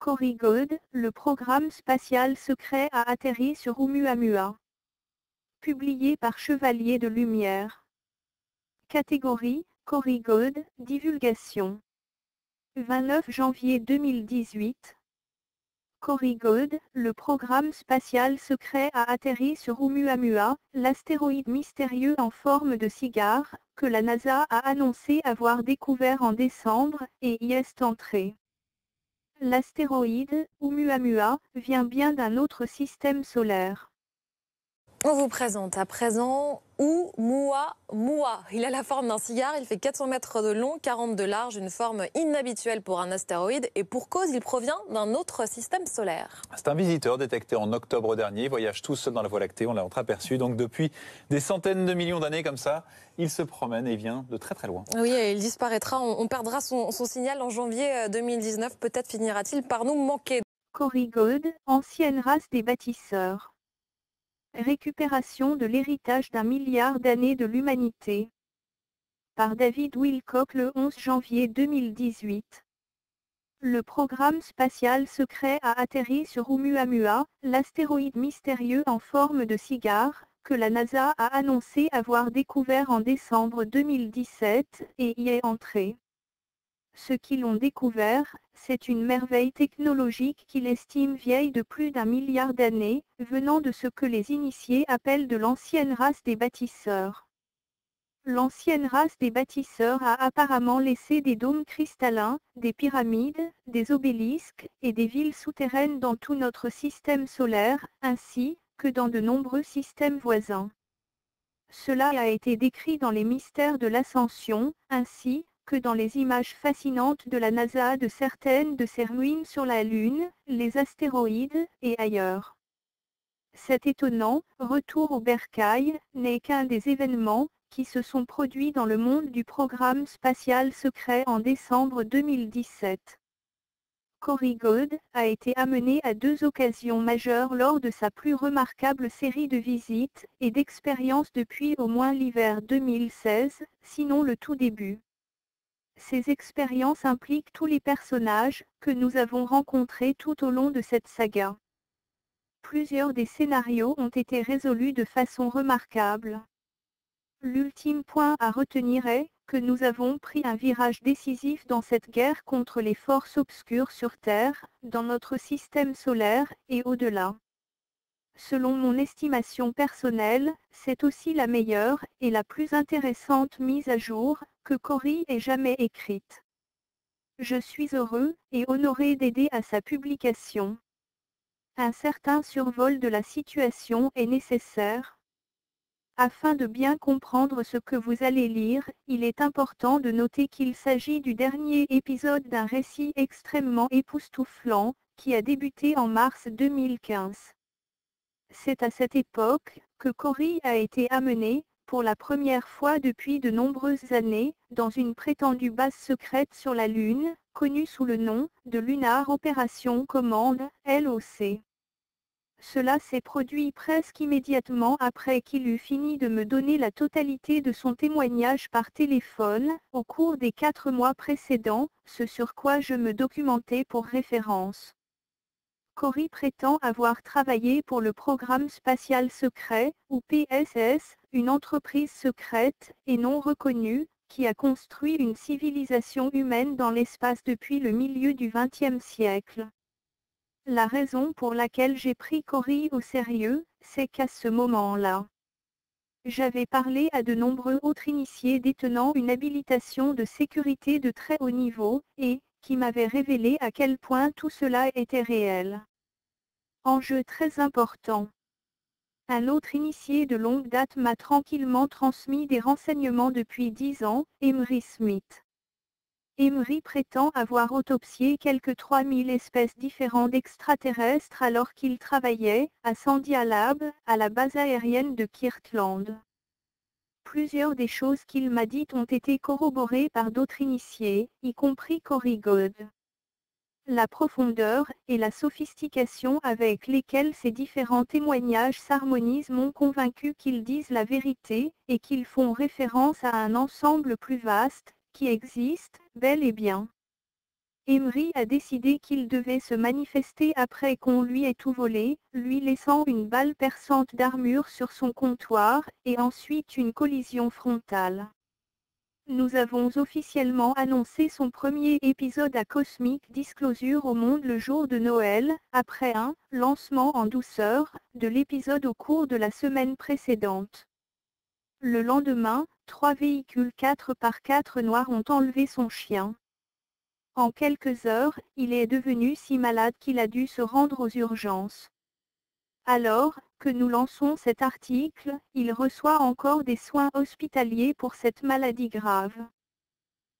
Corrigold, le programme spatial secret a atterri sur Oumuamua. Publié par Chevalier de Lumière. Catégorie, Corrigold, divulgation. 29 janvier 2018. Corrigold, le programme spatial secret a atterri sur Oumuamua, l'astéroïde mystérieux en forme de cigare, que la NASA a annoncé avoir découvert en décembre, et y est entré. L'astéroïde, Oumuamua, vient bien d'un autre système solaire. On vous présente à présent Oumuamua. Il a la forme d'un cigare, il fait 400 mètres de long, 40 de large, une forme inhabituelle pour un astéroïde et pour cause, il provient d'un autre système solaire. C'est un visiteur détecté en octobre dernier, il voyage tout seul dans la Voie lactée, on l'a entreaperçu. Donc depuis des centaines de millions d'années comme ça, il se promène et vient de très très loin. Oui, et il disparaîtra, on perdra son signal en janvier 2019. Peut-être finira-t-il par nous manquer. Corrigold, ancienne race des bâtisseurs. Récupération de l'héritage d'un milliard d'années de l'humanité. Par David Wilcock le 11 janvier 2018. Le programme spatial secret a atterri sur Oumuamua, l'astéroïde mystérieux en forme de cigare, que la NASA a annoncé avoir découvert en décembre 2017, et y est entré. Ceux qui l'ont découvert, c'est une merveille technologique qu'il estime vieille de plus d'1 milliard d'années, venant de ce que les initiés appellent de l'ancienne race des bâtisseurs. L'ancienne race des bâtisseurs a apparemment laissé des dômes cristallins, des pyramides, des obélisques, et des villes souterraines dans tout notre système solaire, ainsi que dans de nombreux systèmes voisins. Cela a été décrit dans les mystères de l'Ascension, ainsi que dans les images fascinantes de la NASA de certaines de ses ruines sur la Lune, les astéroïdes, et ailleurs. Cet étonnant retour au bercail n'est qu'un des événements qui se sont produits dans le monde du programme spatial secret en décembre 2017. Corrigold a été amené à 2 occasions majeures lors de sa plus remarquable série de visites et d'expériences depuis au moins l'hiver 2016, sinon le tout début. Ces expériences impliquent tous les personnages que nous avons rencontrés tout au long de cette saga. Plusieurs des scénarios ont été résolus de façon remarquable. L'ultime point à retenir est que nous avons pris un virage décisif dans cette guerre contre les forces obscures sur Terre, dans notre système solaire, et au-delà. Selon mon estimation personnelle, c'est aussi la meilleure et la plus intéressante mise à jour que Corey ait jamais écrite. Je suis heureux et honoré d'aider à sa publication. Un certain survol de la situation est nécessaire. Afin de bien comprendre ce que vous allez lire, il est important de noter qu'il s'agit du dernier épisode d'un récit extrêmement époustouflant, qui a débuté en mars 2015. C'est à cette époque que Corey a été amené, pour la première fois depuis de nombreuses années, dans une prétendue base secrète sur la Lune, connue sous le nom de Lunar Operation Command, LOC. Cela s'est produit presque immédiatement après qu'il eut fini de me donner la totalité de son témoignage par téléphone, au cours des 4 mois précédents, ce sur quoi je me documentais pour référence. Corey prétend avoir travaillé pour le programme spatial secret, ou PSS, une entreprise secrète, et non reconnue, qui a construit une civilisation humaine dans l'espace depuis le milieu du XXe siècle. La raison pour laquelle j'ai pris Corey au sérieux, c'est qu'à ce moment-là, j'avais parlé à de nombreux autres initiés détenant une habilitation de sécurité de très haut niveau, et qui m'avaient révélé à quel point tout cela était réel. Enjeu très important. Un autre initié de longue date m'a tranquillement transmis des renseignements depuis 10 ans, Emery Smith. Emery prétend avoir autopsié quelques 3000 espèces différentes d'extraterrestres alors qu'il travaillait, à Sandia Lab, à la base aérienne de Kirtland. Plusieurs des choses qu'il m'a dites ont été corroborées par d'autres initiés, y compris Corrigold. La profondeur et la sophistication avec lesquelles ces différents témoignages s'harmonisent m'ont convaincu qu'ils disent la vérité, et qu'ils font référence à un ensemble plus vaste, qui existe, bel et bien. Emery a décidé qu'il devait se manifester après qu'on lui ait tout volé, lui laissant une balle perçante d'armure sur son comptoir, et ensuite une collision frontale. Nous avons officiellement annoncé son premier épisode à Cosmic Disclosure au monde le jour de Noël, après un lancement en douceur de l'épisode au cours de la semaine précédente. Le lendemain, 3 véhicules 4x4 noirs ont enlevé son chien. En quelques heures, il est devenu si malade qu'il a dû se rendre aux urgences. Alors que nous lançons cet article, il reçoit encore des soins hospitaliers pour cette maladie grave.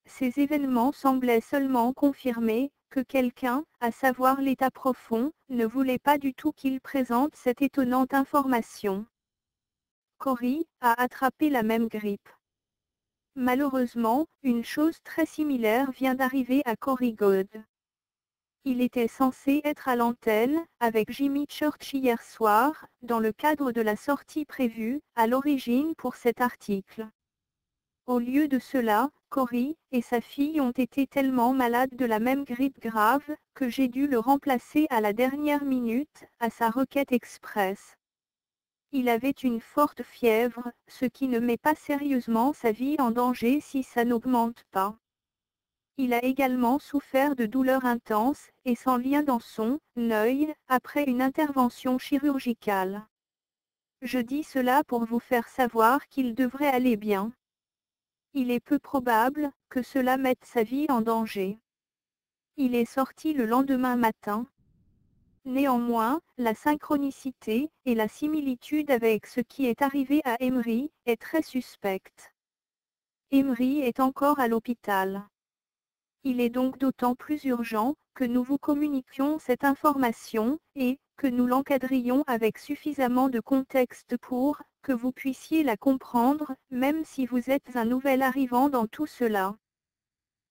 Ces événements semblaient seulement confirmer que quelqu'un, à savoir l'état profond, ne voulait pas du tout qu'il présente cette étonnante information. Cory a attrapé la même grippe. Malheureusement, une chose très similaire vient d'arriver à Cory God. Il était censé être à l'antenne, avec Jimmy Church hier soir, dans le cadre de la sortie prévue, à l'origine pour cet article. Au lieu de cela, Cory et sa fille ont été tellement malades de la même grippe grave, que j'ai dû le remplacer à la dernière minute, à sa requête express. Il avait une forte fièvre, ce qui ne met pas sérieusement sa vie en danger si ça n'augmente pas. Il a également souffert de douleurs intenses, et sans lien dans son œil, après une intervention chirurgicale. Je dis cela pour vous faire savoir qu'il devrait aller bien. Il est peu probable que cela mette sa vie en danger. Il est sorti le lendemain matin. Néanmoins, la synchronicité et la similitude avec ce qui est arrivé à Emery est très suspecte. Emery est encore à l'hôpital. Il est donc d'autant plus urgent que nous vous communiquions cette information et que nous l'encadrions avec suffisamment de contexte pour que vous puissiez la comprendre, même si vous êtes un nouvel arrivant dans tout cela.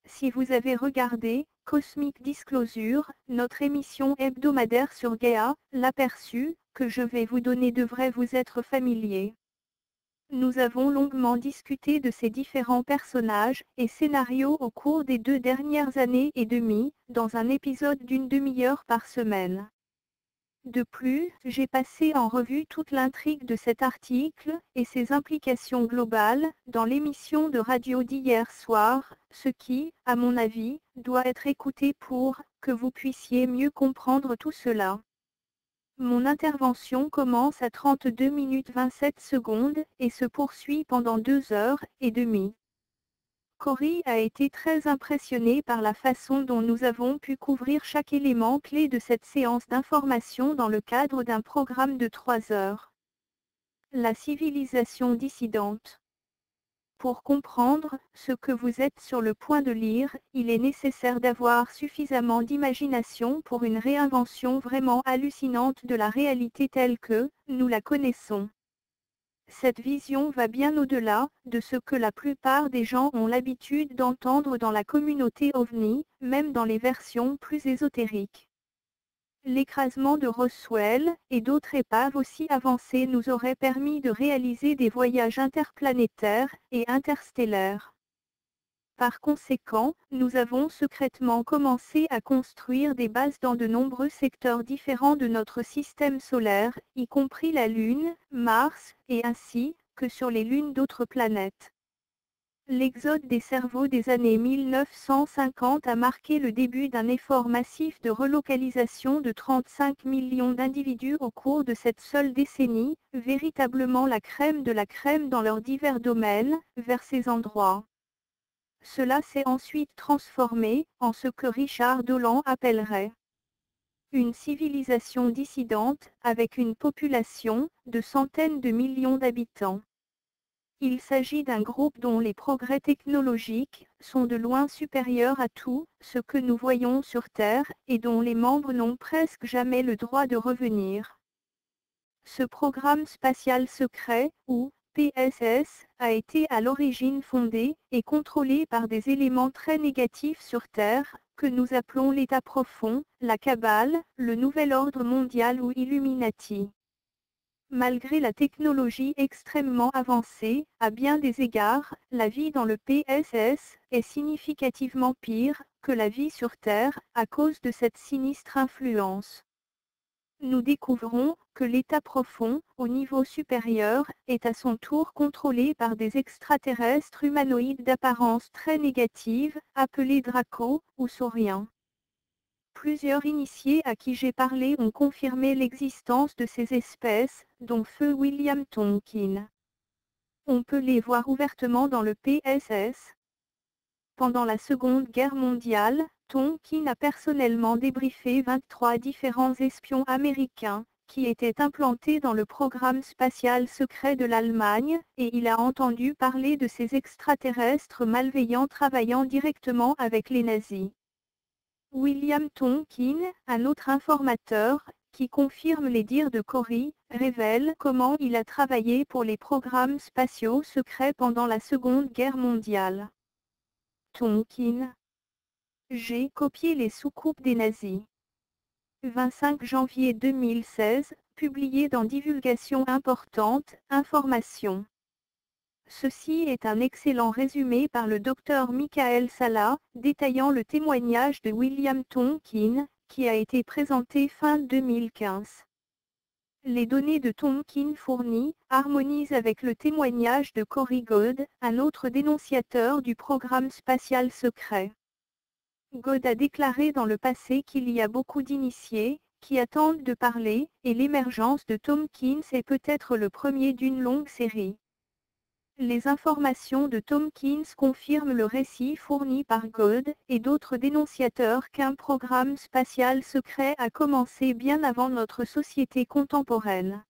Si vous avez regardé Cosmic Disclosure, notre émission hebdomadaire sur Gaia, l'aperçu que je vais vous donner devrait vous être familier. Nous avons longuement discuté de ces différents personnages et scénarios au cours des 2 dernières années et demie, dans un épisode d'une demi-heure par semaine. De plus, j'ai passé en revue toute l'intrigue de cet article et ses implications globales dans l'émission de radio d'hier soir, ce qui, à mon avis, doit être écouté pour que vous puissiez mieux comprendre tout cela. Mon intervention commence à 32 minutes 27 secondes et se poursuit pendant 2 heures et demie. Cory a été très impressionné par la façon dont nous avons pu couvrir chaque élément clé de cette séance d'information dans le cadre d'un programme de 3 heures. La civilisation dissidente. Pour comprendre ce que vous êtes sur le point de lire, il est nécessaire d'avoir suffisamment d'imagination pour une réinvention vraiment hallucinante de la réalité telle que nous la connaissons. Cette vision va bien au-delà de ce que la plupart des gens ont l'habitude d'entendre dans la communauté OVNI, même dans les versions plus ésotériques. L'écrasement de Roswell et d'autres épaves aussi avancées nous aurait permis de réaliser des voyages interplanétaires et interstellaires. Par conséquent, nous avons secrètement commencé à construire des bases dans de nombreux secteurs différents de notre système solaire, y compris la Lune, Mars, et ainsi que sur les lunes d'autres planètes. L'exode des cerveaux des années 1950 a marqué le début d'un effort massif de relocalisation de 35 millions d'individus au cours de cette seule décennie, véritablement la crème de la crème dans leurs divers domaines, vers ces endroits. Cela s'est ensuite transformé en ce que Richard Dolan appellerait une civilisation dissidente, avec une population de centaines de millions d'habitants. Il s'agit d'un groupe dont les progrès technologiques sont de loin supérieurs à tout ce que nous voyons sur Terre et dont les membres n'ont presque jamais le droit de revenir. Ce programme spatial secret, ou PSS, a été à l'origine fondé et contrôlé par des éléments très négatifs sur Terre, que nous appelons l'État profond, la Kabbale, le Nouvel Ordre mondial ou Illuminati. Malgré la technologie extrêmement avancée, à bien des égards, la vie dans le PSS est significativement pire que la vie sur Terre à cause de cette sinistre influence. Nous découvrons que l'état profond, au niveau supérieur, est à son tour contrôlé par des extraterrestres humanoïdes d'apparence très négative, appelés Draco ou Sauriens. Plusieurs initiés à qui j'ai parlé ont confirmé l'existence de ces espèces, dont feu William Tonkin. On peut les voir ouvertement dans le PSS. Pendant la Seconde Guerre mondiale, Tonkin a personnellement débriefé 23 différents espions américains, qui étaient implantés dans le programme spatial secret de l'Allemagne, et il a entendu parler de ces extraterrestres malveillants travaillant directement avec les nazis. William Tonkin, un autre informateur, qui confirme les dires de Corey, révèle comment il a travaillé pour les programmes spatiaux secrets pendant la Seconde Guerre mondiale. Tonkin. J'ai copié les soucoupes des nazis. 25 janvier 2016, publié dans Divulgation importante, Information. Ceci est un excellent résumé par le docteur Michael Salla, détaillant le témoignage de William Tonkin, qui a été présenté fin 2015. Les données de Tonkin fournies harmonisent avec le témoignage de Corey Goode, un autre dénonciateur du programme spatial secret. Goode a déclaré dans le passé qu'il y a beaucoup d'initiés qui attendent de parler, et l'émergence de Tonkin est peut-être le premier d'une longue série. Les informations de Tonkin confirment le récit fourni par Goode et d'autres dénonciateurs qu'un programme spatial secret a commencé bien avant notre société contemporaine.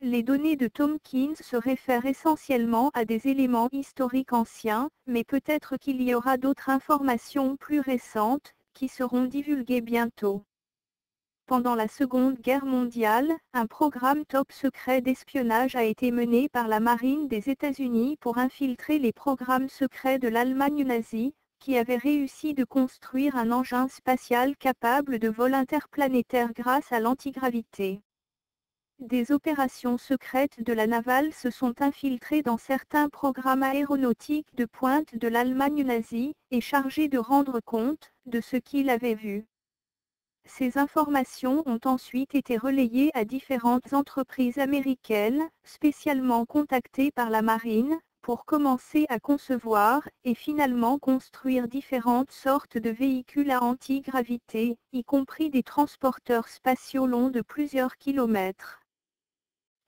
Les données de Tonkin se réfèrent essentiellement à des éléments historiques anciens, mais peut-être qu'il y aura d'autres informations plus récentes, qui seront divulguées bientôt. Pendant la Seconde Guerre mondiale, un programme top secret d'espionnage a été mené par la marine des États-Unis pour infiltrer les programmes secrets de l'Allemagne nazie, qui avait réussi de construire un engin spatial capable de vol interplanétaire grâce à l'antigravité. Des opérations secrètes de la navale se sont infiltrées dans certains programmes aéronautiques de pointe de l'Allemagne nazie, et chargés de rendre compte de ce qu'il avait vu. Ces informations ont ensuite été relayées à différentes entreprises américaines, spécialement contactées par la marine, pour commencer à concevoir et finalement construire différentes sortes de véhicules à antigravité, y compris des transporteurs spatiaux longs de plusieurs kilomètres.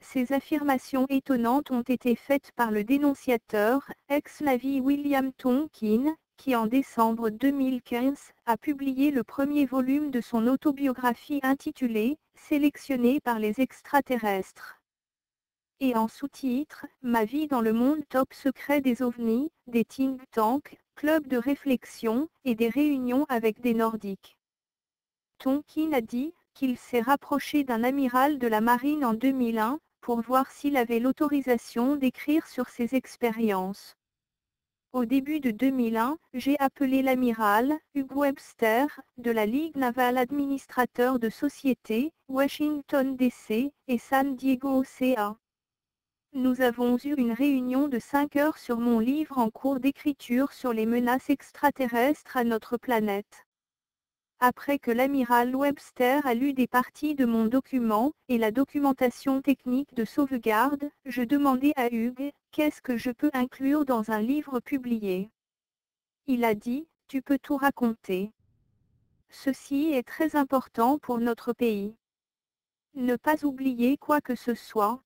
Ces affirmations étonnantes ont été faites par le dénonciateur, ex-Navy William Tonkin, qui en décembre 2015 a publié le premier volume de son autobiographie intitulée « Sélectionné par les extraterrestres ». Et en sous-titre « Ma vie dans le monde top secret des ovnis, des think tanks, clubs de réflexion et des réunions avec des Nordiques ». Tonkin a dit qu'il s'est rapproché d'un amiral de la marine en 2001 pour voir s'il avait l'autorisation d'écrire sur ses expériences. Au début de 2001, j'ai appelé l'amiral Hugh Webster, de la Ligue navale administrateur de société, Washington DC, et San Diego CA. Nous avons eu une réunion de 5 heures sur mon livre en cours d'écriture sur les menaces extraterrestres à notre planète. Après que l'amiral Webster a lu des parties de mon document, et la documentation technique de sauvegarde, je demandai à Hugues, qu'est-ce que je peux inclure dans un livre publié? Il a dit, tu peux tout raconter. Ceci est très important pour notre pays. Ne pas oublier quoi que ce soit.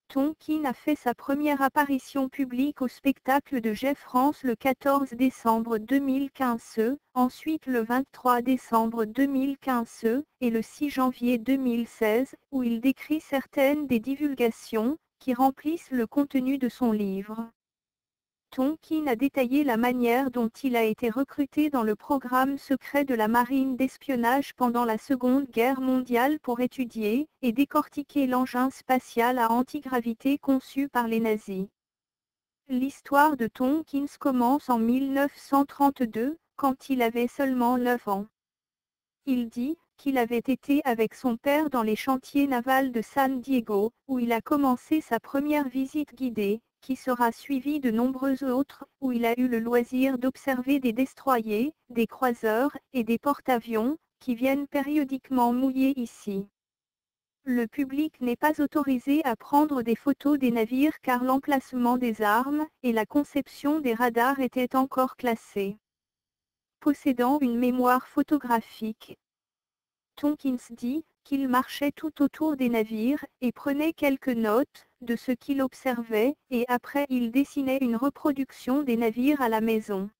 Tonkin a fait sa première apparition publique au spectacle de Jeff France le 14 décembre 2015, ensuite le 23 décembre 2015 et le 6 janvier 2016, où il décrit certaines des divulgations qui remplissent le contenu de son livre. Tonkin a détaillé la manière dont il a été recruté dans le programme secret de la marine d'espionnage pendant la Seconde Guerre mondiale pour étudier et décortiquer l'engin spatial à antigravité conçu par les nazis. L'histoire de Tonkin commence en 1932, quand il avait seulement 9 ans. Il dit qu'il avait été avec son père dans les chantiers navals de San Diego, où il a commencé sa première visite guidée, qui sera suivie de nombreuses autres, où il a eu le loisir d'observer des destroyers, des croiseurs et des porte-avions, qui viennent périodiquement mouiller ici. Le public n'est pas autorisé à prendre des photos des navires car l'emplacement des armes et la conception des radars étaient encore classés. Possédant une mémoire photographique, Tompkins dit qu'il marchait tout autour des navires et prenait quelques notes de ce qu'il observait, et après il dessinait une reproduction des navires à la maison.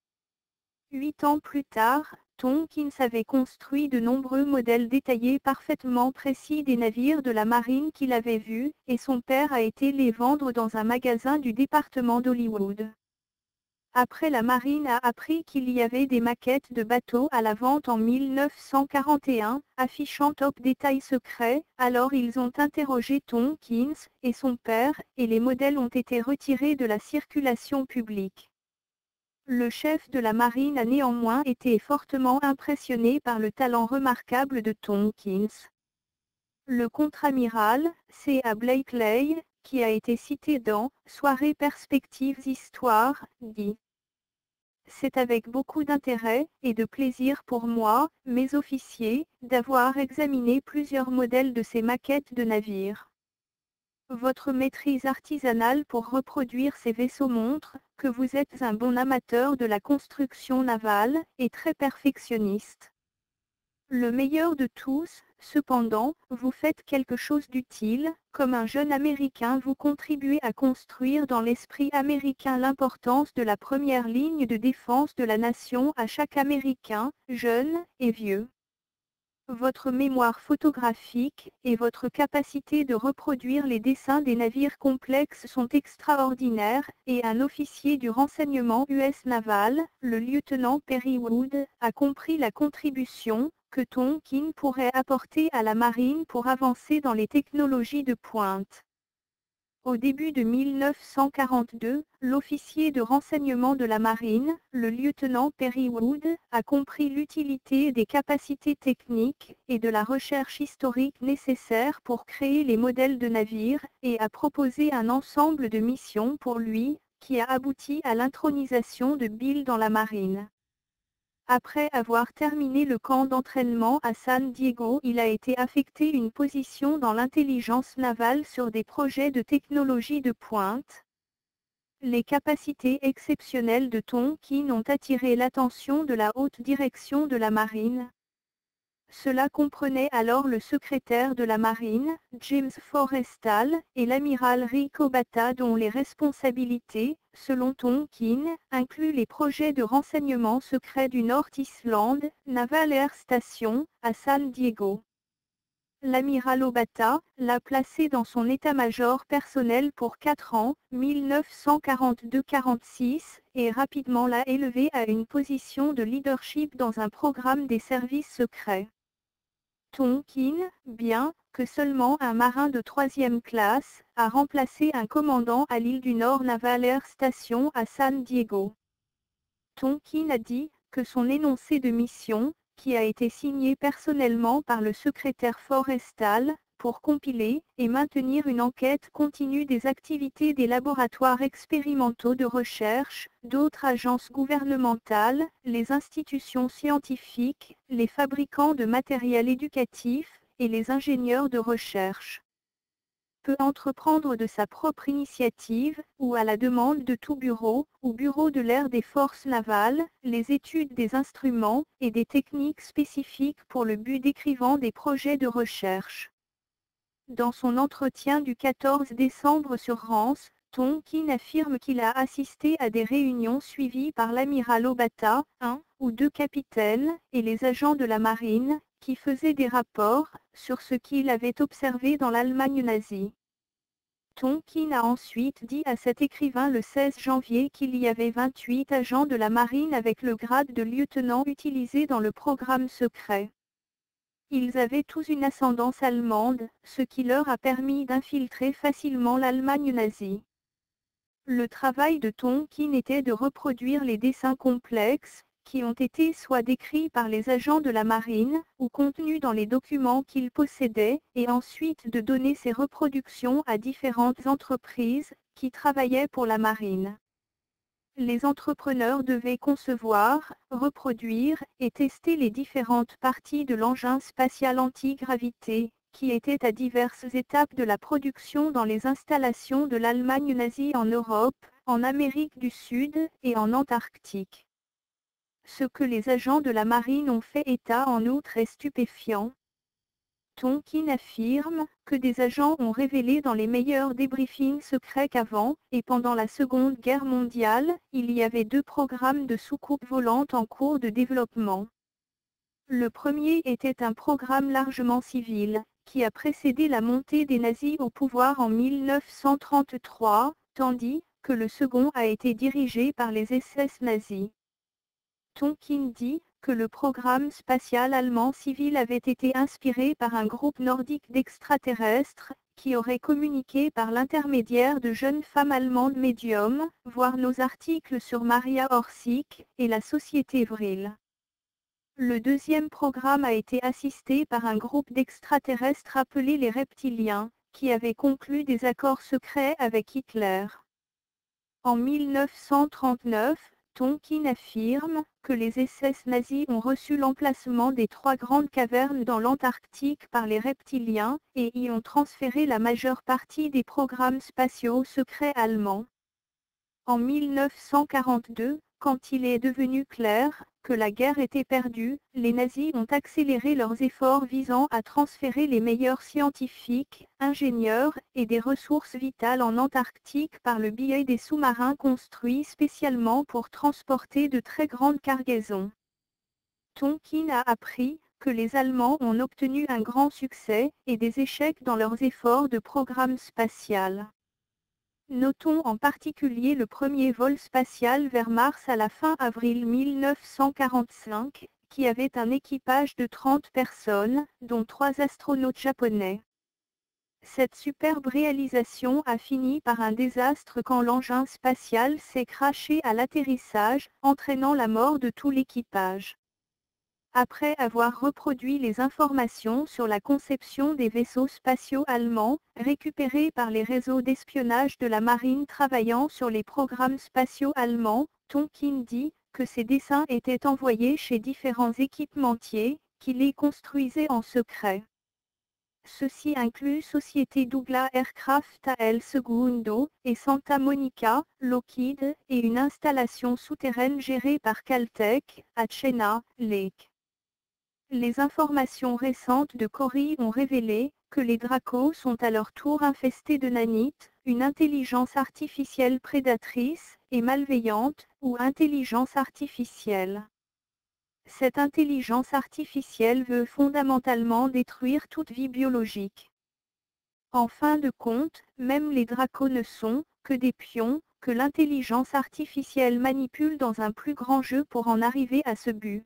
8 ans plus tard, Tompkins avait construit de nombreux modèles détaillés parfaitement précis des navires de la marine qu'il avait vus, et son père a été les vendre dans un magasin du département d'Hollywood. Après, la marine a appris qu'il y avait des maquettes de bateaux à la vente en 1941, affichant top détails secrets, alors ils ont interrogé Tompkins et son père, et les modèles ont été retirés de la circulation publique. Le chef de la marine a néanmoins été fortement impressionné par le talent remarquable de Tompkins. Le contre-amiral, C.A. Blakely, qui a été cité dans « Soirée Perspectives Histoire », dit « C'est avec beaucoup d'intérêt et de plaisir pour moi, mes officiers, d'avoir examiné plusieurs modèles de ces maquettes de navires. Votre maîtrise artisanale pour reproduire ces vaisseaux montre que vous êtes un bon amateur de la construction navale et très perfectionniste. Le meilleur de tous, cependant, vous faites quelque chose d'utile, comme un jeune Américain vous contribuez à construire dans l'esprit américain l'importance de la première ligne de défense de la nation à chaque Américain, jeune et vieux. Votre mémoire photographique et votre capacité de reproduire les dessins des navires complexes sont extraordinaires, et un officier du renseignement US naval, le lieutenant Perry Wood, a compris la contribution que Tompkins pourrait apporter à la marine pour avancer dans les technologies de pointe. Au début de 1942, l'officier de renseignement de la marine, le lieutenant Perry Wood, a compris l'utilité des capacités techniques et de la recherche historique nécessaires pour créer les modèles de navires, et a proposé un ensemble de missions pour lui, qui a abouti à l'intronisation de Bill dans la marine. Après avoir terminé le camp d'entraînement à San Diego, il a été affecté une position dans l'intelligence navale sur des projets de technologie de pointe. Les capacités exceptionnelles de Tompkins ont attiré l'attention de la haute direction de la marine. Cela comprenait alors le secrétaire de la marine, James Forrestal, et l'amiral Rick Obata, dont les responsabilités, selon Tompkins, incluent les projets de renseignement secret du North Island Naval Air Station, à San Diego. L'amiral Obata l'a placé dans son état-major personnel pour 4 ans, 1942-46, et rapidement l'a élevé à une position de leadership dans un programme des services secrets. Tompkins, bien que seulement un marin de 3e classe, a remplacé un commandant à l'île du Nord Naval Air Station à San Diego. Tompkins a dit que son énoncé de mission, qui a été signé personnellement par le secrétaire Forrestal, pour compiler et maintenir une enquête continue des activités des laboratoires expérimentaux de recherche, d'autres agences gouvernementales, les institutions scientifiques, les fabricants de matériel éducatif, et les ingénieurs de recherche. Peut entreprendre de sa propre initiative, ou à la demande de tout bureau, ou bureau de l'air des forces navales, les études des instruments, et des techniques spécifiques pour le but d'écrivant des projets de recherche. Dans son entretien du 14 décembre sur Rance, Tompkins affirme qu'il a assisté à des réunions suivies par l'amiral Obata, un ou deux capitaines, et les agents de la marine, qui faisaient des rapports sur ce qu'il avait observé dans l'Allemagne nazie. Tompkins a ensuite dit à cet écrivain le 16 janvier qu'il y avait 28 agents de la marine avec le grade de lieutenant utilisés dans le programme secret. Ils avaient tous une ascendance allemande, ce qui leur a permis d'infiltrer facilement l'Allemagne nazie. Le travail de Tompkins était de reproduire les dessins complexes, qui ont été soit décrits par les agents de la marine, ou contenus dans les documents qu'ils possédaient, et ensuite de donner ces reproductions à différentes entreprises, qui travaillaient pour la marine. Les entrepreneurs devaient concevoir, reproduire, et tester les différentes parties de l'engin spatial anti-gravité, qui était à diverses étapes de la production dans les installations de l'Allemagne nazie en Europe, en Amérique du Sud et en Antarctique. Ce que les agents de la marine ont fait état en outre est stupéfiant. Tonkin affirme que des agents ont révélé dans les meilleurs débriefings secrets qu'avant et pendant la Seconde Guerre mondiale, il y avait 2 programmes de soucoupes volantes en cours de développement. Le premier était un programme largement civil, qui a précédé la montée des nazis au pouvoir en 1933, tandis que le second a été dirigé par les SS nazis. Tonkin dit que le programme spatial allemand civil avait été inspiré par un groupe nordique d'extraterrestres, qui aurait communiqué par l'intermédiaire de jeunes femmes allemandes médiums, voir nos articles sur Maria Orsic et la société Vril. Le deuxième programme a été assisté par un groupe d'extraterrestres appelés les reptiliens, qui avait conclu des accords secrets avec Hitler. En 1939, Tonkin affirme que les SS nazis ont reçu l'emplacement des 3 grandes cavernes dans l'Antarctique par les reptiliens, et y ont transféré la majeure partie des programmes spatiaux secrets allemands. En 1942, quand il est devenu clair que la guerre était perdue, les nazis ont accéléré leurs efforts visant à transférer les meilleurs scientifiques, ingénieurs et des ressources vitales en Antarctique par le biais des sous-marins construits spécialement pour transporter de très grandes cargaisons. Tonkin a appris que les Allemands ont obtenu un grand succès et des échecs dans leurs efforts de programme spatial. Notons en particulier le premier vol spatial vers Mars à la fin avril 1945, qui avait un équipage de 30 personnes, dont 3 astronautes japonais. Cette superbe réalisation a fini par un désastre quand l'engin spatial s'est crashé à l'atterrissage, entraînant la mort de tout l'équipage. Après avoir reproduit les informations sur la conception des vaisseaux spatiaux allemands, récupérées par les réseaux d'espionnage de la marine travaillant sur les programmes spatiaux allemands, Tonkin dit que ces dessins étaient envoyés chez différents équipementiers, qui les construisaient en secret. Ceci inclut Société Douglas Aircraft à El Segundo et Santa Monica, Lockheed, et une installation souterraine gérée par Caltech, à Chena Lake. Les informations récentes de Corey ont révélé que les Dracos sont à leur tour infestés de nanites, une intelligence artificielle prédatrice et malveillante, ou intelligence artificielle. Cette intelligence artificielle veut fondamentalement détruire toute vie biologique. En fin de compte, même les Dracos ne sont que des pions, que l'intelligence artificielle manipule dans un plus grand jeu pour en arriver à ce but.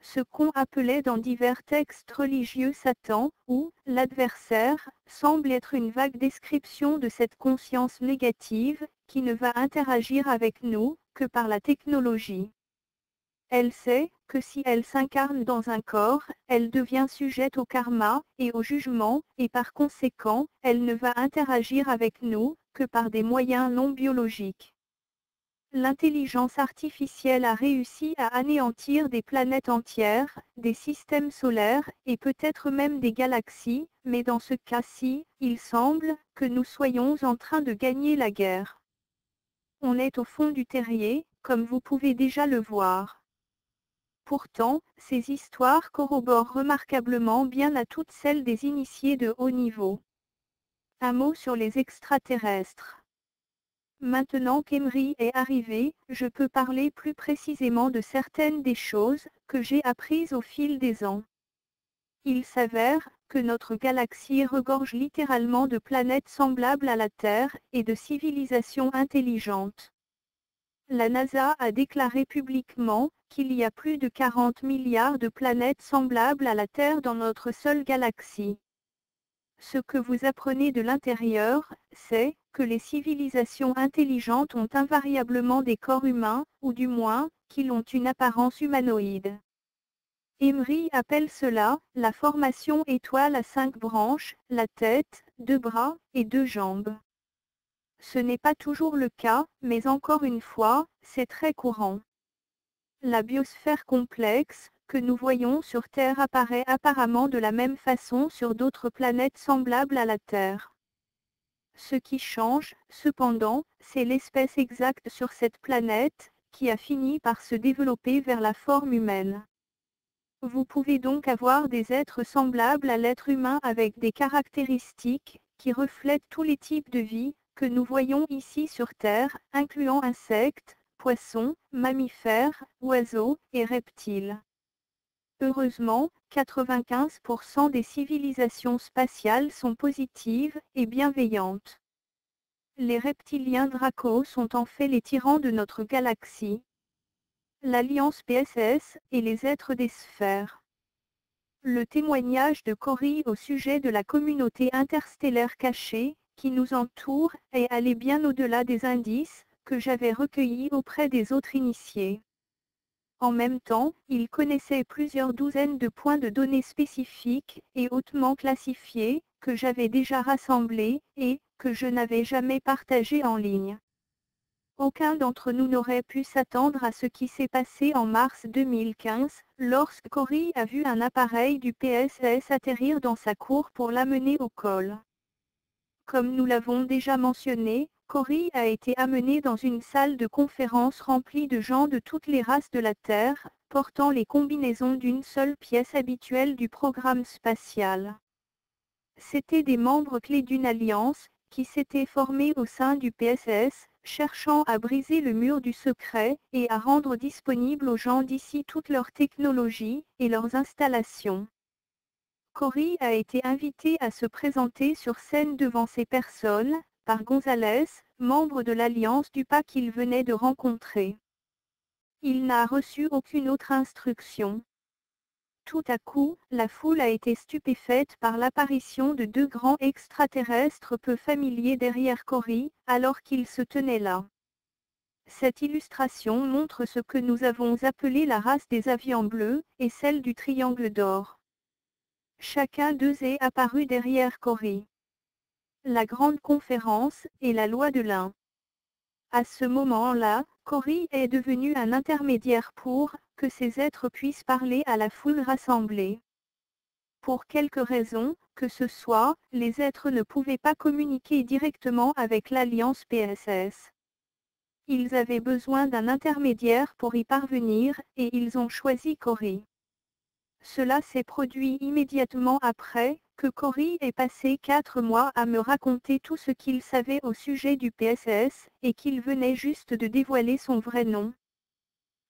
Ce qu'on appelait dans divers textes religieux Satan, ou l'adversaire, semble être une vague description de cette conscience négative, qui ne va interagir avec nous, que par la technologie. Elle sait que si elle s'incarne dans un corps, elle devient sujette au karma, et au jugement, et par conséquent, elle ne va interagir avec nous, que par des moyens non biologiques. L'intelligence artificielle a réussi à anéantir des planètes entières, des systèmes solaires, et peut-être même des galaxies, mais dans ce cas-ci, il semble que nous soyons en train de gagner la guerre. On est au fond du terrier, comme vous pouvez déjà le voir. Pourtant, ces histoires corroborent remarquablement bien à toutes celles des initiés de haut niveau. Un mot sur les extraterrestres. Maintenant qu'Emery est arrivé, je peux parler plus précisément de certaines des choses que j'ai apprises au fil des ans. Il s'avère que notre galaxie regorge littéralement de planètes semblables à la Terre et de civilisations intelligentes. La NASA a déclaré publiquement qu'il y a plus de 40 milliards de planètes semblables à la Terre dans notre seule galaxie. Ce que vous apprenez de l'intérieur, c'est que les civilisations intelligentes ont invariablement des corps humains, ou du moins, qui ont une apparence humanoïde. Emery appelle cela la formation étoile à 5 branches, la tête, 2 bras et 2 jambes. Ce n'est pas toujours le cas, mais encore une fois, c'est très courant. La biosphère complexe, que nous voyons sur Terre apparaît apparemment de la même façon sur d'autres planètes semblables à la Terre. Ce qui change, cependant, c'est l'espèce exacte sur cette planète, qui a fini par se développer vers la forme humaine. Vous pouvez donc avoir des êtres semblables à l'être humain avec des caractéristiques qui reflètent tous les types de vie que nous voyons ici sur Terre, incluant insectes, poissons, mammifères, oiseaux et reptiles. Heureusement, 95% des civilisations spatiales sont positives et bienveillantes. Les reptiliens Draco sont en fait les tyrans de notre galaxie. L'Alliance PSS et les êtres des sphères. Le témoignage de Cory au sujet de la communauté interstellaire cachée, qui nous entoure, est allé bien au-delà des indices que j'avais recueillis auprès des autres initiés. En même temps, il connaissait plusieurs douzaines de points de données spécifiques et hautement classifiés, que j'avais déjà rassemblés, et que je n'avais jamais partagés en ligne. Aucun d'entre nous n'aurait pu s'attendre à ce qui s'est passé en mars 2015, lorsque Cory a vu un appareil du PSS atterrir dans sa cour pour l'amener au col. Comme nous l'avons déjà mentionné, Cory a été amené dans une salle de conférence remplie de gens de toutes les races de la Terre, portant les combinaisons d'une seule pièce habituelle du programme spatial. C'étaient des membres clés d'une alliance, qui s'était formée au sein du PSS, cherchant à briser le mur du secret, et à rendre disponible aux gens d'ici toutes leurs technologies, et leurs installations. Cory a été invité à se présenter sur scène devant ces personnes, par Gonzalez, membre de l'Alliance du Pas qu'il venait de rencontrer. Il n'a reçu aucune autre instruction. Tout à coup, la foule a été stupéfaite par l'apparition de 2 grands extraterrestres peu familiers derrière Cory, alors qu'il se tenait là. Cette illustration montre ce que nous avons appelé la race des avions bleus, et celle du triangle d'or. Chacun d'eux est apparu derrière Cory. La grande conférence, et la loi de l'un. À ce moment-là, Cory est devenu un intermédiaire pour que ces êtres puissent parler à la foule rassemblée. Pour quelque raison que ce soit, les êtres ne pouvaient pas communiquer directement avec l'Alliance PSS. Ils avaient besoin d'un intermédiaire pour y parvenir, et ils ont choisi Cory. Cela s'est produit immédiatement après que Cory ait passé 4 mois à me raconter tout ce qu'il savait au sujet du PSS, et qu'il venait juste de dévoiler son vrai nom.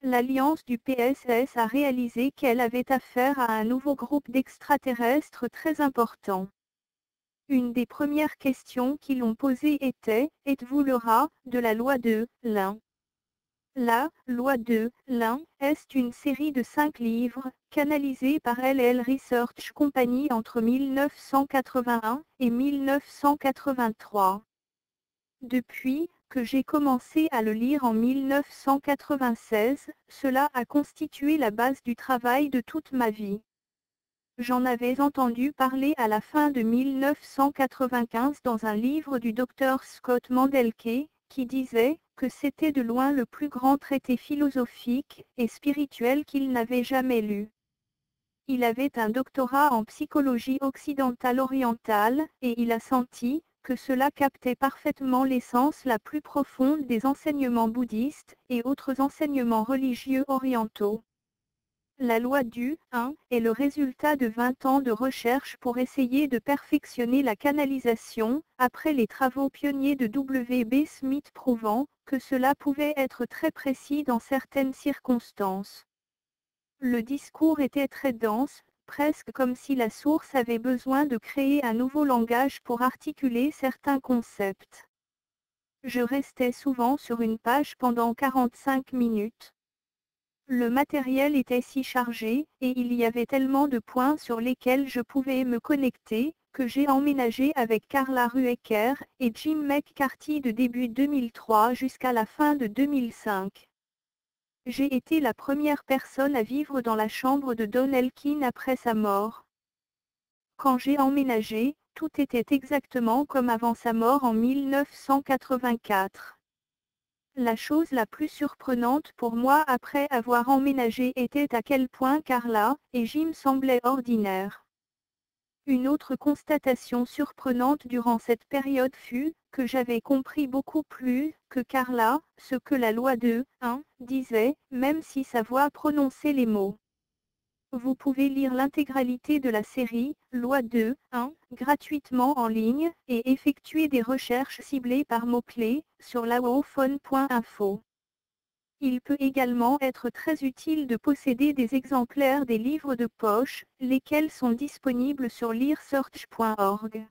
L'Alliance du PSS a réalisé qu'elle avait affaire à un nouveau groupe d'extraterrestres très important. Une des premières questions qu'ils ont posées était « Êtes-vous le rat de la loi de l'un ?» La loi de l'un est une série de 5 livres, canalisés par LL Research Company entre 1981 et 1983. Depuis que j'ai commencé à le lire en 1996, cela a constitué la base du travail de toute ma vie. J'en avais entendu parler à la fin de 1995 dans un livre du Dr Scott Mandelke, qui disait que c'était de loin le plus grand traité philosophique et spirituel qu'il n'avait jamais lu. Il avait un doctorat en psychologie occidentale orientale, et il a senti que cela captait parfaitement l'essence la plus profonde des enseignements bouddhistes et autres enseignements religieux orientaux. La loi du 1 est le résultat de 20 ans de recherche pour essayer de perfectionner la canalisation, après les travaux pionniers de W.B. Smith prouvant que cela pouvait être très précis dans certaines circonstances. Le discours était très dense, presque comme si la source avait besoin de créer un nouveau langage pour articuler certains concepts. Je restais souvent sur une page pendant 45 minutes. Le matériel était si chargé, et il y avait tellement de points sur lesquels je pouvais me connecter, que j'ai emménagé avec Carla Ruecker et Jim McCarthy de début 2003 jusqu'à la fin de 2005. j'ai été la première personne à vivre dans la chambre de Don Elkin après sa mort. Quand j'ai emménagé, tout était exactement comme avant sa mort en 1984. La chose la plus surprenante pour moi après avoir emménagé était à quel point Carla et Jim semblaient ordinaires. Une autre constatation surprenante durant cette période fut que j'avais compris beaucoup plus que Carla ce que la loi de 1 disait, même si sa voix prononçait les mots. Vous pouvez lire l'intégralité de la série Loi 2, 1 gratuitement en ligne et effectuer des recherches ciblées par mots-clés sur laophone.info. Il peut également être très utile de posséder des exemplaires des livres de poche, lesquels sont disponibles sur learsearch.org.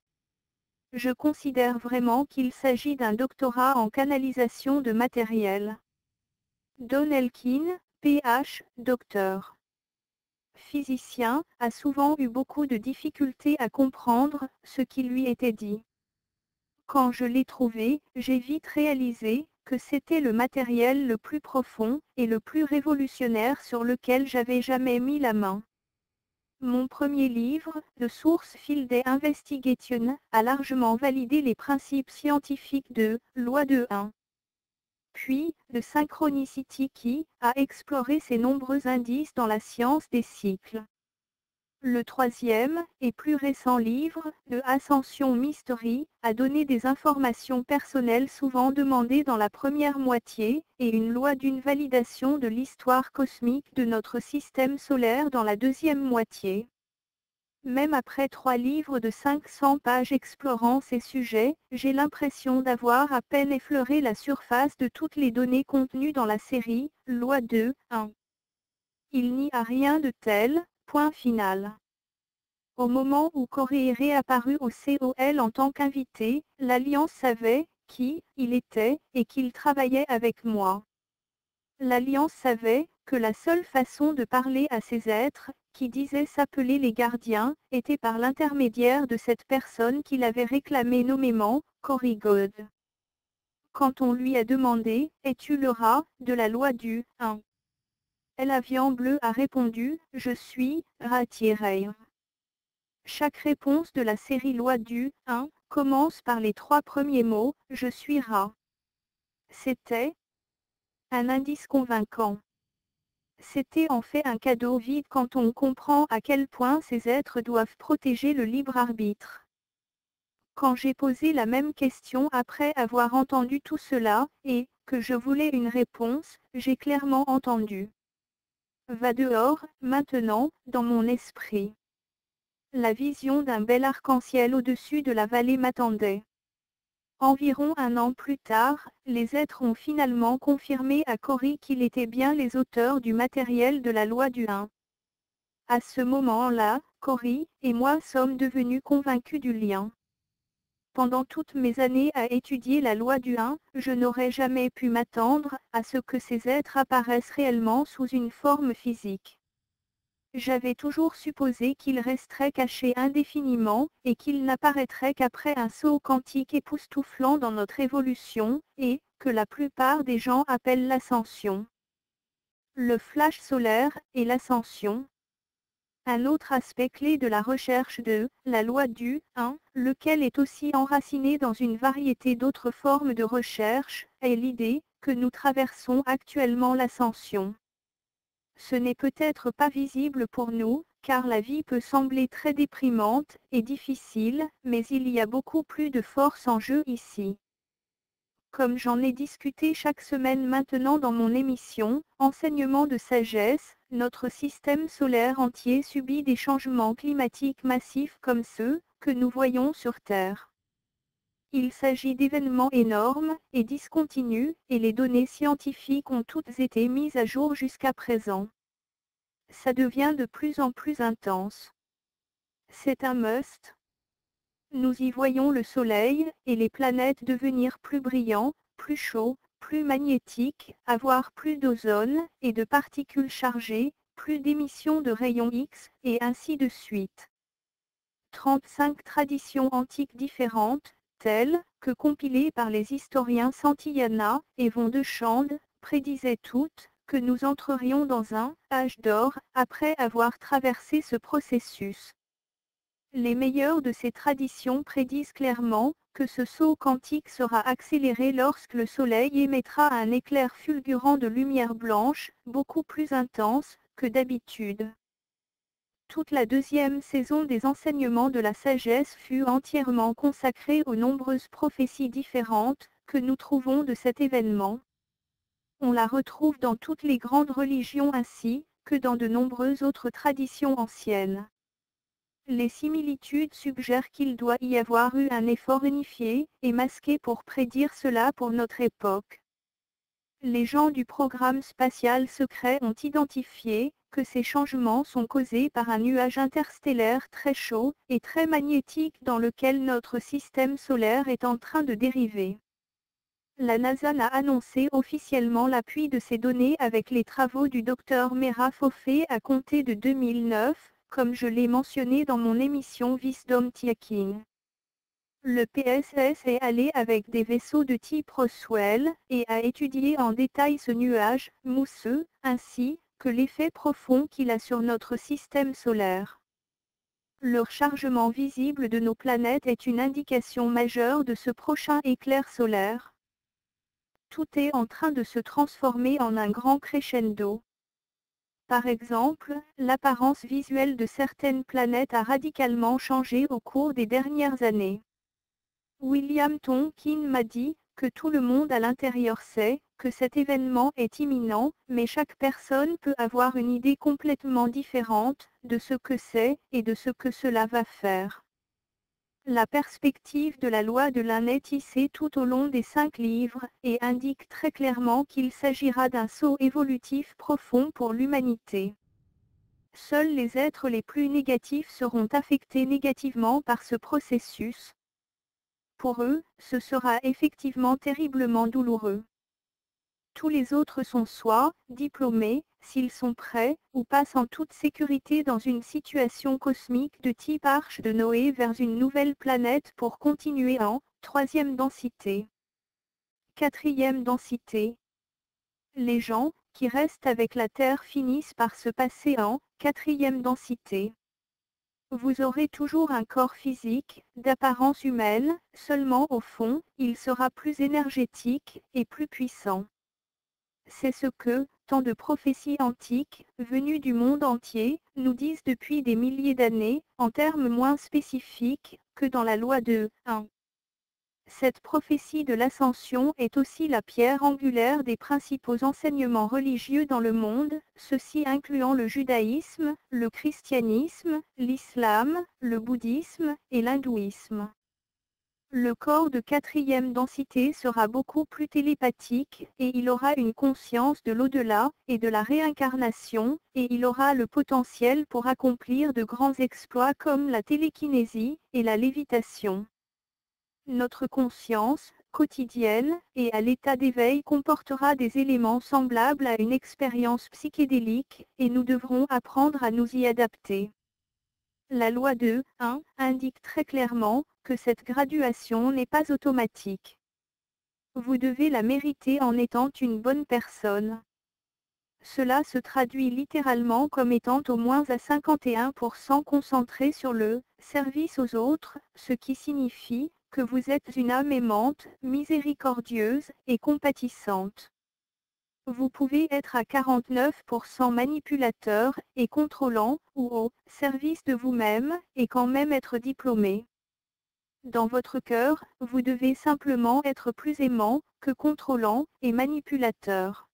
Je considère vraiment qu'il s'agit d'un doctorat en canalisation de matériel. Don Elkin, Ph. Docteur. Physicien, a souvent eu beaucoup de difficultés à comprendre ce qui lui était dit. Quand je l'ai trouvé, j'ai vite réalisé que c'était le matériel le plus profond et le plus révolutionnaire sur lequel j'avais jamais mis la main. Mon premier livre, The Source Field Investigation, a largement validé les principes scientifiques de loi de 1. Puis, The Synchronicity qui a exploré ces nombreux indices dans la science des cycles. Le troisième, et plus récent livre, de Ascension Mystery, a donné des informations personnelles souvent demandées dans la première moitié, et une loi d'une validation de l'histoire cosmique de notre système solaire dans la deuxième moitié. Même après 3 livres de 500 pages explorant ces sujets, j'ai l'impression d'avoir à peine effleuré la surface de toutes les données contenues dans la série, Loi 2, 1. Il n'y a rien de tel, point final. Au moment où Corey est réapparu au COL en tant qu'invité, l'Alliance savait qui il était et qu'il travaillait avec moi. L'Alliance savait que la seule façon de parler à ces êtres, qui disaient s'appeler les gardiens, était par l'intermédiaire de cette personne qu'il avait réclamée nommément, Corey God. Quand on lui a demandé « Es-tu le rat de la loi du 1 ?» Elavian Bleu a répondu « Je suis Ratierreir ». Chaque réponse de la série Loi du 1 commence par les 3 premiers mots « Je suis rat ». C'était un indice convaincant. C'était en fait un cadeau vide quand on comprend à quel point ces êtres doivent protéger le libre arbitre. Quand j'ai posé la même question après avoir entendu tout cela, et que je voulais une réponse, j'ai clairement entendu. Va dehors, maintenant, dans mon esprit. La vision d'un bel arc-en-ciel au-dessus de la vallée m'attendait. Environ 1 an plus tard, les êtres ont finalement confirmé à Corey qu'ils étaient bien les auteurs du matériel de la loi du 1. À ce moment-là, Corey et moi sommes devenus convaincus du lien. Pendant toutes mes années à étudier la loi du 1, je n'aurais jamais pu m'attendre à ce que ces êtres apparaissent réellement sous une forme physique. J'avais toujours supposé qu'ils resteraient cachés indéfiniment, et qu'ils n'apparaîtraient qu'après un saut quantique époustouflant dans notre évolution, et que la plupart des gens appellent l'ascension. Le flash solaire et l'ascension. Un autre aspect clé de la recherche de la loi du 1, lequel est aussi enraciné dans une variété d'autres formes de recherche, est l'idée que nous traversons actuellement l'ascension. Ce n'est peut-être pas visible pour nous, car la vie peut sembler très déprimante et difficile, mais il y a beaucoup plus de force en jeu ici. Comme j'en ai discuté chaque semaine maintenant dans mon émission, Enseignement de sagesse, notre système solaire entier subit des changements climatiques massifs comme ceux que nous voyons sur Terre. Il s'agit d'événements énormes et discontinus, et les données scientifiques ont toutes été mises à jour jusqu'à présent. Ça devient de plus en plus intense. C'est un must. Nous y voyons le Soleil et les planètes devenir plus brillants, plus chauds, plus magnétiques, avoir plus d'ozone et de particules chargées, plus d'émissions de rayons X, et ainsi de suite. 35 traditions antiques différentes, telles que compilées par les historiens Santillana et Von de Chande, prédisaient toutes que nous entrerions dans un « âge d'or » après avoir traversé ce processus. Les meilleures de ces traditions prédisent clairement que ce saut quantique sera accéléré lorsque le Soleil émettra un éclair fulgurant de lumière blanche, beaucoup plus intense que d'habitude. Toute la deuxième saison des enseignements de la sagesse fut entièrement consacrée aux nombreuses prophéties différentes que nous trouvons de cet événement. On la retrouve dans toutes les grandes religions ainsi que dans de nombreuses autres traditions anciennes. Les similitudes suggèrent qu'il doit y avoir eu un effort unifié et masqué pour prédire cela pour notre époque. Les gens du programme spatial secret ont identifié que ces changements sont causés par un nuage interstellaire très chaud et très magnétique dans lequel notre système solaire est en train de dériver. La NASA a annoncé officiellement l'appui de ces données avec les travaux du Dr Mera Fofé à compter de 2009, comme je l'ai mentionné dans mon émission Wisdom Talking. Le PSS est allé avec des vaisseaux de type Roswell et a étudié en détail ce nuage mousseux, ainsi que l'effet profond qu'il a sur notre système solaire. Le rechargement visible de nos planètes est une indication majeure de ce prochain éclair solaire. Tout est en train de se transformer en un grand crescendo. Par exemple, l'apparence visuelle de certaines planètes a radicalement changé au cours des dernières années. William Tonkin m'a dit que tout le monde à l'intérieur sait que cet événement est imminent, mais chaque personne peut avoir une idée complètement différente de ce que c'est et de ce que cela va faire. La perspective de la loi de l'un est tissée tout au long des 5 livres et indique très clairement qu'il s'agira d'un saut évolutif profond pour l'humanité. Seuls les êtres les plus négatifs seront affectés négativement par ce processus. Pour eux, ce sera effectivement terriblement douloureux. Tous les autres sont soit diplômés, s'ils sont prêts, ou passent en toute sécurité dans une situation cosmique de type Arche de Noé vers une nouvelle planète pour continuer en 3e densité. 4e densité. Les gens qui restent avec la Terre finissent par se passer en 4e densité. Vous aurez toujours un corps physique, d'apparence humaine, seulement au fond, il sera plus énergétique et plus puissant. C'est ce que, tant de prophéties antiques, venues du monde entier, nous disent depuis des milliers d'années, en termes moins spécifiques, que dans la loi de 1. Cette prophétie de l'ascension est aussi la pierre angulaire des principaux enseignements religieux dans le monde, ceux-ci incluant le judaïsme, le christianisme, l'islam, le bouddhisme et l'hindouisme. Le corps de 4e densité sera beaucoup plus télépathique, et il aura une conscience de l'au-delà, et de la réincarnation, et il aura le potentiel pour accomplir de grands exploits comme la télékinésie, et la lévitation. Notre conscience, quotidienne, et à l'état d'éveil comportera des éléments semblables à une expérience psychédélique, et nous devrons apprendre à nous y adapter. La loi de 1 indique très clairement que cette graduation n'est pas automatique. Vous devez la mériter en étant une bonne personne. Cela se traduit littéralement comme étant au moins à 51% concentré sur le service aux autres, ce qui signifie que vous êtes une âme aimante, miséricordieuse et compatissante. Vous pouvez être à 49% manipulateur et contrôlant, ou au service de vous-même, et quand même être diplômé. Dans votre cœur, vous devez simplement être plus aimant que contrôlant et manipulateur.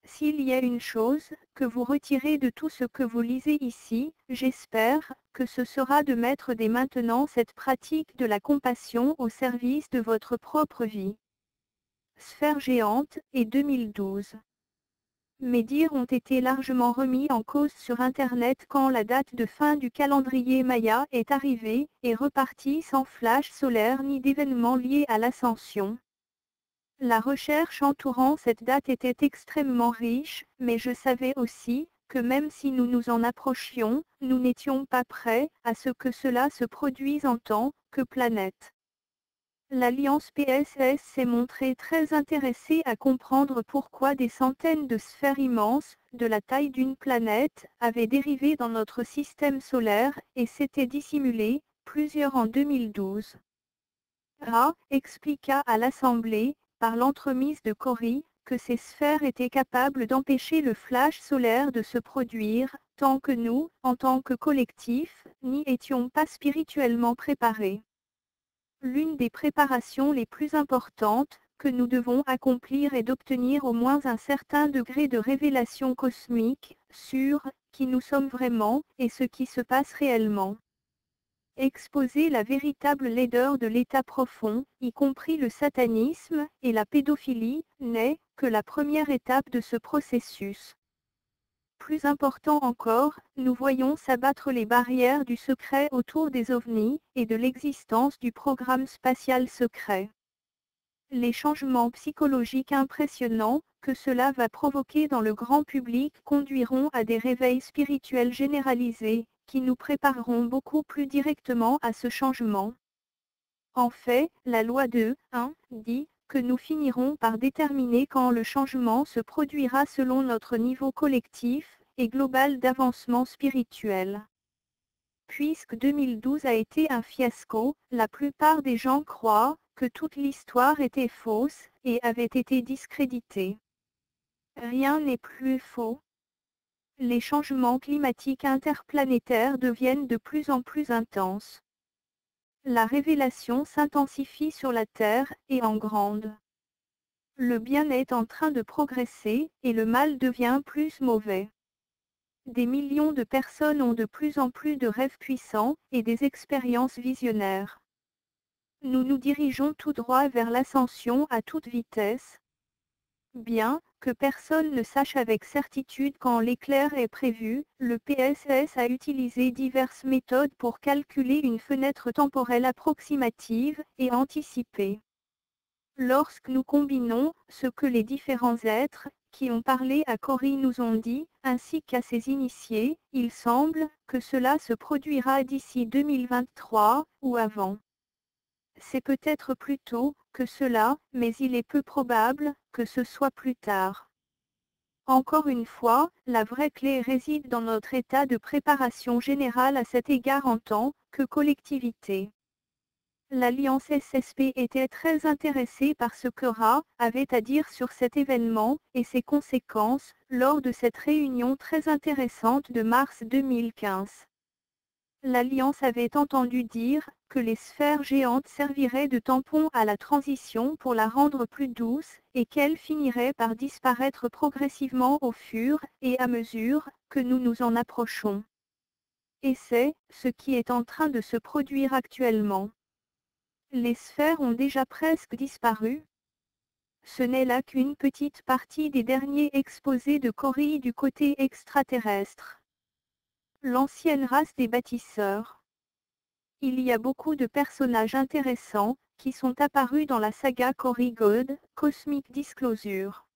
S'il y a une chose que vous retirez de tout ce que vous lisez ici, j'espère que ce sera de mettre dès maintenant cette pratique de la compassion au service de votre propre vie. Sphère géante, et 2012. Mes dires ont été largement remis en cause sur Internet quand la date de fin du calendrier Maya est arrivée, et repartie sans flash solaire ni d'événements liés à l'ascension. La recherche entourant cette date était extrêmement riche, mais je savais aussi que même si nous nous en approchions, nous n'étions pas prêts à ce que cela se produise en tant que planète. l'Alliance PSS s'est montrée très intéressée à comprendre pourquoi des centaines de sphères immenses, de la taille d'une planète, avaient dérivé dans notre système solaire, et s'étaient dissimulées, plusieurs en 2012. Ra expliqua à l'Assemblée, par l'entremise de Corey, que ces sphères étaient capables d'empêcher le flash solaire de se produire, tant que nous, en tant que collectif, n'y étions pas spirituellement préparés. L'une des préparations les plus importantes que nous devons accomplir est d'obtenir au moins un certain degré de révélation cosmique sur qui nous sommes vraiment et ce qui se passe réellement. Exposer la véritable laideur de l'état profond, y compris le satanisme et la pédophilie, n'est que la première étape de ce processus. Plus important encore, nous voyons s'abattre les barrières du secret autour des ovnis et de l'existence du programme spatial secret. Les changements psychologiques impressionnants que cela va provoquer dans le grand public conduiront à des réveils spirituels généralisés, qui nous prépareront beaucoup plus directement à ce changement. En fait, la loi de 1 dit que nous finirons par déterminer quand le changement se produira selon notre niveau collectif et global d'avancement spirituel. Puisque 2012 a été un fiasco, la plupart des gens croient que toute l'histoire était fausse et avait été discréditée. Rien n'est plus faux. Les changements climatiques interplanétaires deviennent de plus en plus intenses. La révélation s'intensifie sur la Terre et en grande. Le bien est en train de progresser, et le mal devient plus mauvais. Des millions de personnes ont de plus en plus de rêves puissants, et des expériences visionnaires. Nous nous dirigeons tout droit vers l'ascension à toute vitesse. Bien que personne ne sache avec certitude quand l'éclair est prévu, le PSS a utilisé diverses méthodes pour calculer une fenêtre temporelle approximative et anticipée. Lorsque nous combinons ce que les différents êtres qui ont parlé à Corey nous ont dit, ainsi qu'à ses initiés, il semble que cela se produira d'ici 2023 ou avant. C'est peut-être plus tôt que cela, mais il est peu probable que ce soit plus tard. Encore une fois, la vraie clé réside dans notre état de préparation générale à cet égard en tant que collectivité. L'Alliance SSP était très intéressée par ce que Ra avait à dire sur cet événement et ses conséquences lors de cette réunion très intéressante de mars 2015. L'Alliance avait entendu dire que les sphères géantes serviraient de tampon à la transition pour la rendre plus douce, et qu'elle finirait par disparaître progressivement au fur et à mesure que nous nous en approchons. Et c'est ce qui est en train de se produire actuellement. Les sphères ont déjà presque disparu. Ce n'est là qu'une petite partie des derniers exposés de Corey du côté extraterrestre. L'ancienne race des bâtisseurs. Il y a beaucoup de personnages intéressants qui sont apparus dans la saga Corey God, Cosmic Disclosure.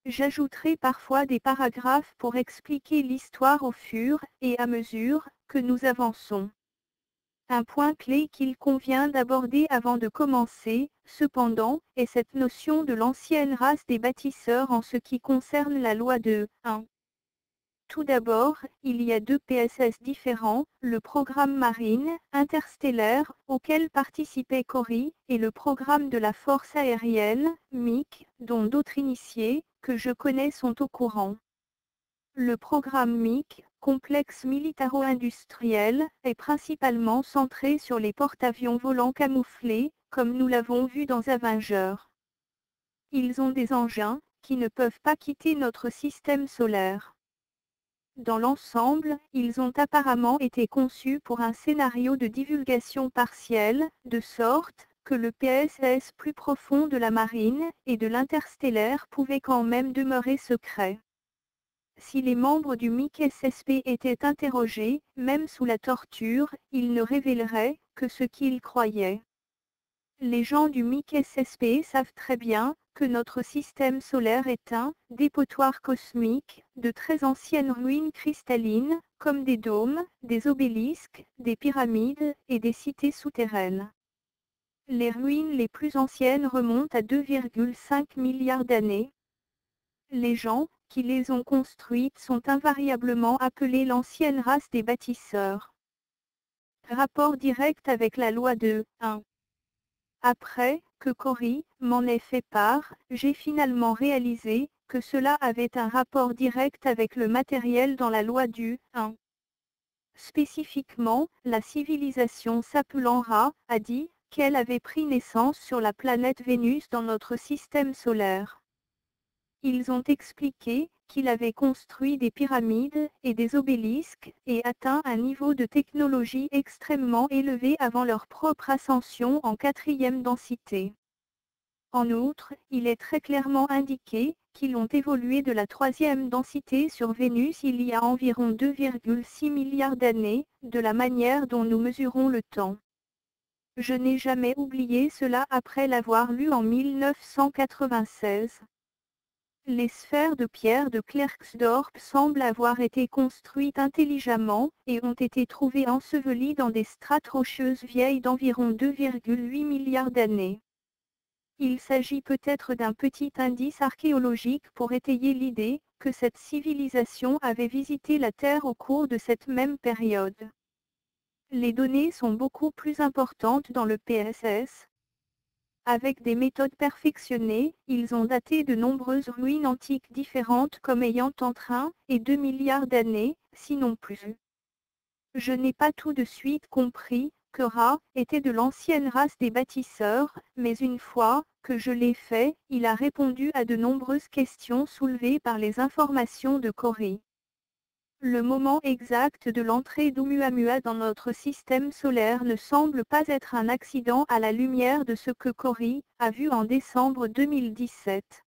J'ajouterai parfois des paragraphes pour expliquer l'histoire au fur et à mesure que nous avançons. Un point clé qu'il convient d'aborder avant de commencer, cependant, est cette notion de l'ancienne race des bâtisseurs en ce qui concerne la loi de 1. Tout d'abord, il y a deux PSS différents, le programme marine, interstellaire, auquel participait Corey, et le programme de la force aérienne, MIC, dont d'autres initiés, que je connais sont au courant. Le programme MIC, complexe militaro-industriel, est principalement centré sur les porte-avions volants camouflés, comme nous l'avons vu dans Avengers. Ils ont des engins qui ne peuvent pas quitter notre système solaire. Dans l'ensemble, ils ont apparemment été conçus pour un scénario de divulgation partielle, de sorte que le PSS plus profond de la marine et de l'interstellaire pouvait quand même demeurer secret. Si les membres du MIC-SSP étaient interrogés, même sous la torture, ils ne révéleraient que ce qu'ils croyaient. Les gens du MIC-SSP savent très bien que notre système solaire est un dépotoir cosmique de très anciennes ruines cristallines, comme des dômes, des obélisques, des pyramides et des cités souterraines. Les ruines les plus anciennes remontent à 2,5 milliards d'années. Les gens qui les ont construites sont invariablement appelés l'ancienne race des bâtisseurs. Rapport direct avec la loi de 1. Après que Cory m'en ait fait part, j'ai finalement réalisé que cela avait un rapport direct avec le matériel dans la loi du 1. Spécifiquement, la civilisation s'appelant Ra a dit qu'elle avait pris naissance sur la planète Vénus dans notre système solaire. Ils ont expliqué qu'il avait construit des pyramides et des obélisques et atteint un niveau de technologie extrêmement élevé avant leur propre ascension en 4e densité. En outre, il est très clairement indiqué qu'ils ont évolué de la 3e densité sur Vénus il y a environ 2,6 milliards d'années, de la manière dont nous mesurons le temps. Je n'ai jamais oublié cela après l'avoir lu en 1996. Les sphères de pierre de Klerksdorp semblent avoir été construites intelligemment et ont été trouvées ensevelies dans des strates rocheuses vieilles d'environ 2,8 milliards d'années. Il s'agit peut-être d'un petit indice archéologique pour étayer l'idée que cette civilisation avait visité la Terre au cours de cette même période. Les données sont beaucoup plus importantes dans le PSS. Avec des méthodes perfectionnées, ils ont daté de nombreuses ruines antiques différentes comme ayant entre 1 et 2 milliards d'années, sinon plus. Je n'ai pas tout de suite compris que Ra était de l'ancienne race des bâtisseurs, mais une fois que je l'ai fait, il a répondu à de nombreuses questions soulevées par les informations de Cory. Le moment exact de l'entrée d'Oumuamua dans notre système solaire ne semble pas être un accident à la lumière de ce que Cory a vu en décembre 2017.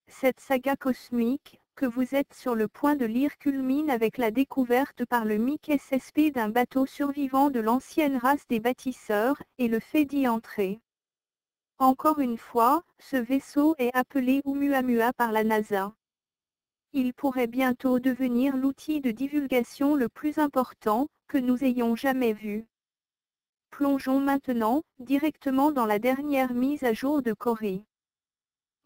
Cette saga cosmique, que vous êtes sur le point de lire culmine avec la découverte par le MiC-SSP d'un bateau survivant de l'ancienne race des bâtisseurs, et le fait d'y entrer. Encore une fois, ce vaisseau est appelé Oumuamua par la NASA. Il pourrait bientôt devenir l'outil de divulgation le plus important que nous ayons jamais vu. Plongeons maintenant directement dans la dernière mise à jour de Cory.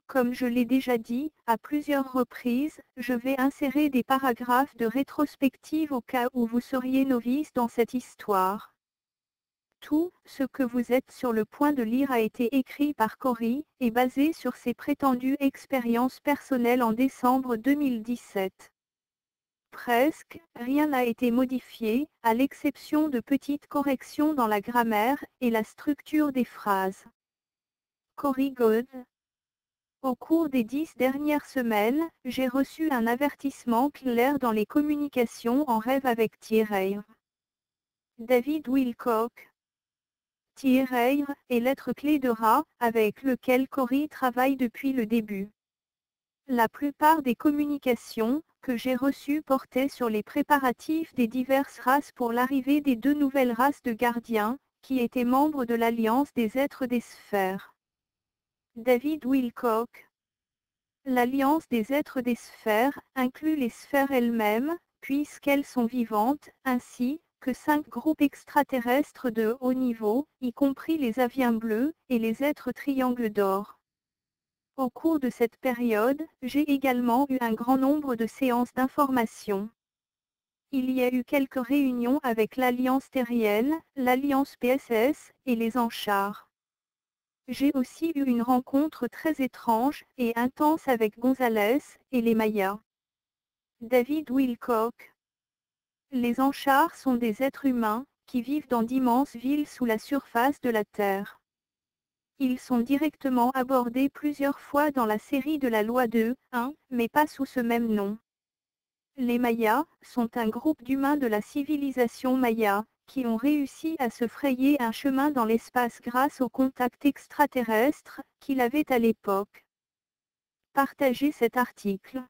Comme je l'ai déjà dit, à plusieurs reprises, je vais insérer des paragraphes de rétrospective au cas où vous seriez novice dans cette histoire. Tout ce que vous êtes sur le point de lire a été écrit par Cory, et basé sur ses prétendues expériences personnelles en décembre 2017. Presque rien n'a été modifié, à l'exception de petites corrections dans la grammaire et la structure des phrases. Cory Good. Au cours des 10 dernières semaines, j'ai reçu un avertissement clair dans les communications en rêve avec Thierry. David Wilcock. Thierry est l'être clé de Ra, avec lequel Cory travaille depuis le début. La plupart des communications que j'ai reçues portaient sur les préparatifs des diverses races pour l'arrivée des 2 nouvelles races de gardiens, qui étaient membres de l'Alliance des êtres des sphères. David Wilcock. L'Alliance des êtres des sphères inclut les sphères elles-mêmes, puisqu'elles sont vivantes, ainsi que 5 groupes extraterrestres de haut niveau, y compris les aviens bleus et les êtres triangles d'or. Au cours de cette période, j'ai également eu un grand nombre de séances d'information. Il y a eu quelques réunions avec l'Alliance terrienne, l'Alliance PSS et les Anchars. J'ai aussi eu une rencontre très étrange et intense avec Gonzalez et les Mayas. David Wilcock. Les Anchars sont des êtres humains qui vivent dans d'immenses villes sous la surface de la Terre. Ils sont directement abordés plusieurs fois dans la série de la loi de 1, mais pas sous ce même nom. Les Mayas sont un groupe d'humains de la civilisation Maya, qui ont réussi à se frayer un chemin dans l'espace grâce au contact extraterrestre qu'il avait à l'époque. Partagez cet article.